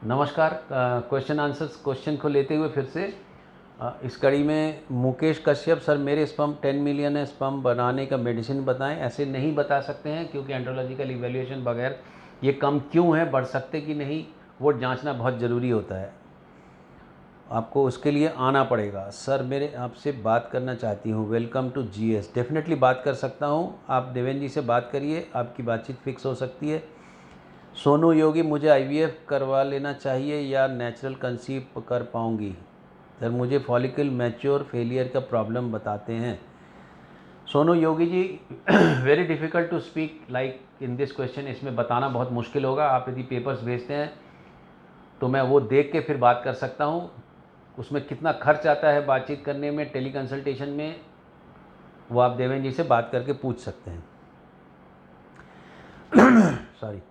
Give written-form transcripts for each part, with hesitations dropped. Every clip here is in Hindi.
नमस्कार। क्वेश्चन आंसर्स क्वेश्चन को लेते हुए फिर से इस कड़ी में मुकेश कश्यप सर, मेरे स्पर्म 10 मिलियन है, स्पर्म बनाने का मेडिसिन बताएं। ऐसे नहीं बता सकते हैं क्योंकि एंड्रोलॉजिकल इवैल्यूएशन बगैर ये कम क्यों है, बढ़ सकते कि नहीं, वो जांचना बहुत ज़रूरी होता है। आपको उसके लिए आना पड़ेगा। सर मेरे आपसे बात करना चाहती हूँ, वेलकम टू जीएस। डेफिनेटली बात कर सकता हूँ, आप देवेंद्र जी से बात करिए, आपकी बातचीत फिक्स हो सकती है। सोनू योगी, मुझे आईवीएफ करवा लेना चाहिए या नेचुरल कंसीव कर पाऊंगी? सर मुझे फॉलिकल मैच्योर फेलियर का प्रॉब्लम बताते हैं। Sonu Yogi ji, very difficult to speak like in this question. इसमें बताना बहुत मुश्किल होगा। आप यदि पेपर्स भेजते हैं तो मैं वो देख के फिर बात कर सकता हूँ। उसमें कितना खर्च आता है बातचीत करने में, टेली कंसल्टेशन में, वो आप देवेंद्र जी से बात करके पूछ सकते हैं। Sorry.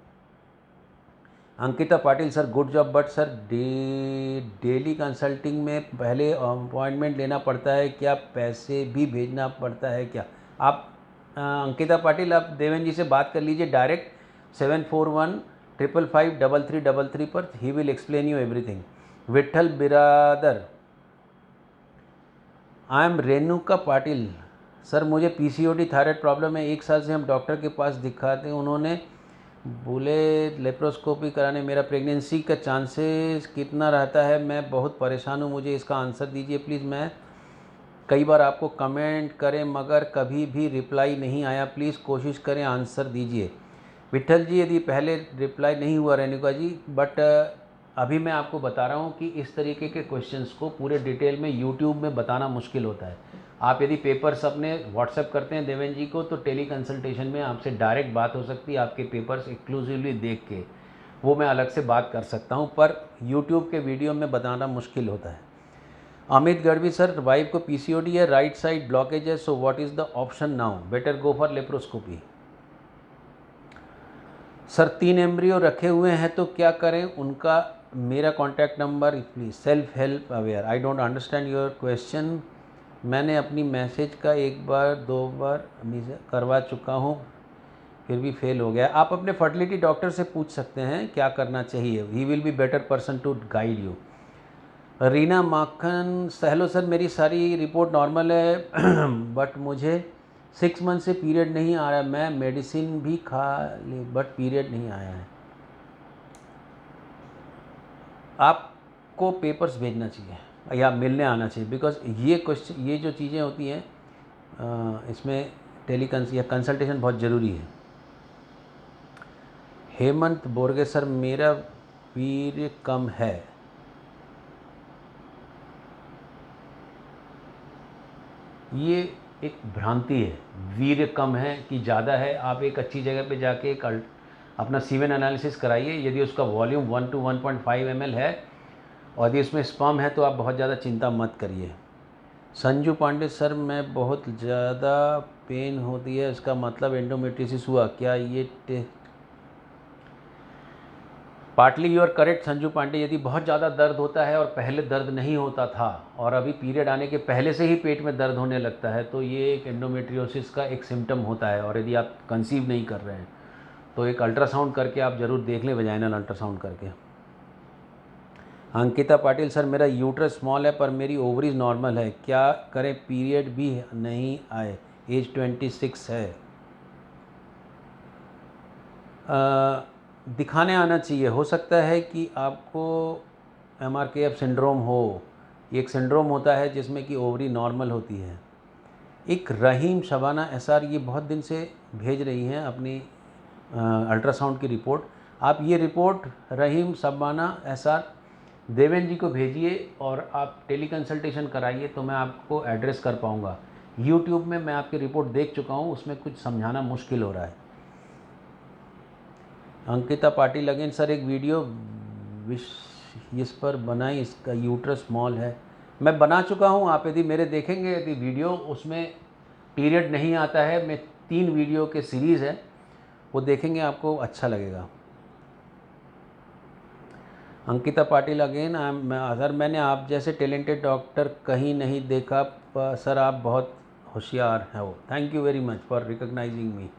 Ankita Patil, sir good job, but sir daily consulting में पहले अपॉइंटमेंट लेना पड़ता है क्या? पैसे भी भेजना पड़ता है क्या? आप अंकिता पाटिल, आप देवेंद्र जी से बात कर लीजिए डायरेक्ट 7415553333 पर। He will explain you everything. Vithal Biradar, I am Renuka Patil. Sir मुझे पीसीओडी थायराइड प्रॉब्लम है, 1 साल से हम डॉक्टर के पास दिखाते हैं, उन्होंने बोले लेप्रोस्कोपी कराने। मेरा प्रेगनेंसी का चांसेस कितना रहता है? मैं बहुत परेशान हूँ, मुझे इसका आंसर दीजिए प्लीज़। मैं कई बार आपको कमेंट करें मगर कभी भी रिप्लाई नहीं आया, प्लीज़ कोशिश करें, आंसर दीजिए। विठल जी, यदि पहले रिप्लाई नहीं हुआ रेणुका जी, बट अभी मैं आपको बता रहा हूँ कि इस तरीके के क्वेश्चंस को पूरे डिटेल में यूट्यूब में बताना मुश्किल होता है। आप यदि पेपर्स अपने व्हाट्सएप करते हैं देवेंद्र जी को, तो टेली कंसल्टेशन में आपसे डायरेक्ट बात हो सकती है, आपके पेपर्स एक्सक्लूसिवली देख के, वो मैं अलग से बात कर सकता हूँ, पर यूट्यूब के वीडियो में बताना मुश्किल होता है। अमित गढ़वी, सर वाइफ को पीसीओडी है, राइट साइड ब्लॉकेज है, so what is the option now? Better go for laparoscopy. Sir 3 embryo रखे हुए हैं तो क्या करें उनका? मेरा contact number please. Self help aware, I don't understand your question. मैंने अपनी मैसेज का 1 बार 2 बार करवा चुका हूँ, फिर भी फेल हो गया। आप अपने फर्टिलिटी डॉक्टर से पूछ सकते हैं क्या करना चाहिए, he will be better person to guide you. Reena Makhan, hello sir, मेरी सारी रिपोर्ट नॉर्मल है बट मुझे 6 मंथ से पीरियड नहीं आ रहा है। मैं मेडिसिन भी खा ली बट पीरियड नहीं आया है। आपको पेपर्स भेजना चाहिए या मिलने आना चाहिए, बिकॉज ये क्वेश्चन, ये जो चीज़ें होती हैं इसमें या कंसल्टेशन बहुत ज़रूरी है। हेमंत बोरगे, सर मेरा वीर्य कम है। ये एक भ्रांति है, वीर्य कम है कि ज़्यादा है। आप एक अच्छी जगह पे जाके एक अपना सीमेन एनालिसिस कराइए। यदि उसका वॉल्यूम 1 to 1.5 ml है और यदि उसमें स्पर्म है तो आप बहुत ज़्यादा चिंता मत करिए। संजू पांडे, सर मैं बहुत ज़्यादा पेन होती है, इसका मतलब एंडोमेट्रियोसिस हुआ क्या? ये partly you are correct Sanju Pandey. यदि बहुत ज़्यादा दर्द होता है और पहले दर्द नहीं होता था और अभी पीरियड आने के पहले से ही पेट में दर्द होने लगता है, तो ये एक एंडोमेट्रियोसिस का एक सिम्टम होता है। और यदि आप कंसीव नहीं कर रहे हैं तो एक अल्ट्रासाउंड करके आप ज़रूर देख लें, वेजाइनल अल्ट्रासाउंड करके। अंकिता पाटिल, सर मेरा यूट्रस स्मॉल है पर मेरी ओवरीज नॉर्मल है, क्या करें? पीरियड भी नहीं आए, एज 26 है। दिखाने आना चाहिए। हो सकता है कि आपको MRKF सिंड्रोम हो। एक सिंड्रोम होता है जिसमें कि ओवरी नॉर्मल होती है। एक रहीम शबाना SR, ये बहुत दिन से भेज रही हैं अपनी अल्ट्रासाउंड की रिपोर्ट। आप ये रिपोर्ट रहीम शबाना SR देवेंद्र जी को भेजिए और आप टेली कंसल्टेशन कराइए, तो मैं आपको एड्रेस कर पाऊँगा। यूट्यूब में मैं आपकी रिपोर्ट देख चुका हूँ, उसमें कुछ समझाना मुश्किल हो रहा है। अंकिता पाटिल अगेन, सर एक वीडियो इस पर बनाई, इसका यूट्रस स्मॉल है। मैं बना चुका हूँ, आप यदि मेरे देखेंगे यदि वीडियो, उसमें पीरियड नहीं आता है। मैं 3 वीडियो के सीरीज़ है, वो देखेंगे आपको अच्छा लगेगा। अंकिता पाटिल अगेन, सर मैंने आप जैसे टैलेंटेड डॉक्टर कहीं नहीं देखा, सर आप बहुत होशियार हैं। वो thank you very much for recognizing me.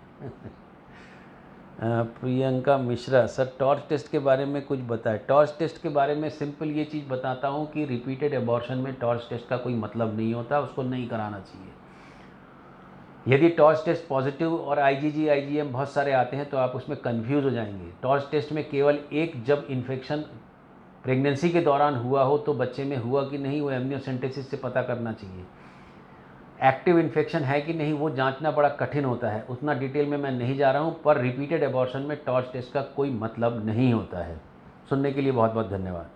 Priyanka Mishra, sir torch test के बारे में कुछ बताएं। टॉर्च टेस्ट के बारे में सिंपल ये चीज़ बताता हूँ कि रिपीटेड एबॉर्शन में टॉर्च टेस्ट का कोई मतलब नहीं होता, उसको नहीं कराना चाहिए। यदि टॉर्च टेस्ट पॉजिटिव और आईजीजी आईजीएम बहुत सारे आते हैं तो आप उसमें कंफ्यूज हो जाएंगे। टॉर्च टेस्ट में केवल एक, जब इन्फेक्शन प्रेगनेंसी के दौरान हुआ हो तो बच्चे में हुआ कि नहीं वो एमनियोसेंटेसिस से पता करना चाहिए। एक्टिव इन्फेक्शन है कि नहीं वो जांचना बड़ा कठिन होता है, उतना डिटेल में मैं नहीं जा रहा हूं, पर रिपीटेड एबॉर्शन में टॉर्च टेस्ट का कोई मतलब नहीं होता है। सुनने के लिए बहुत बहुत धन्यवाद।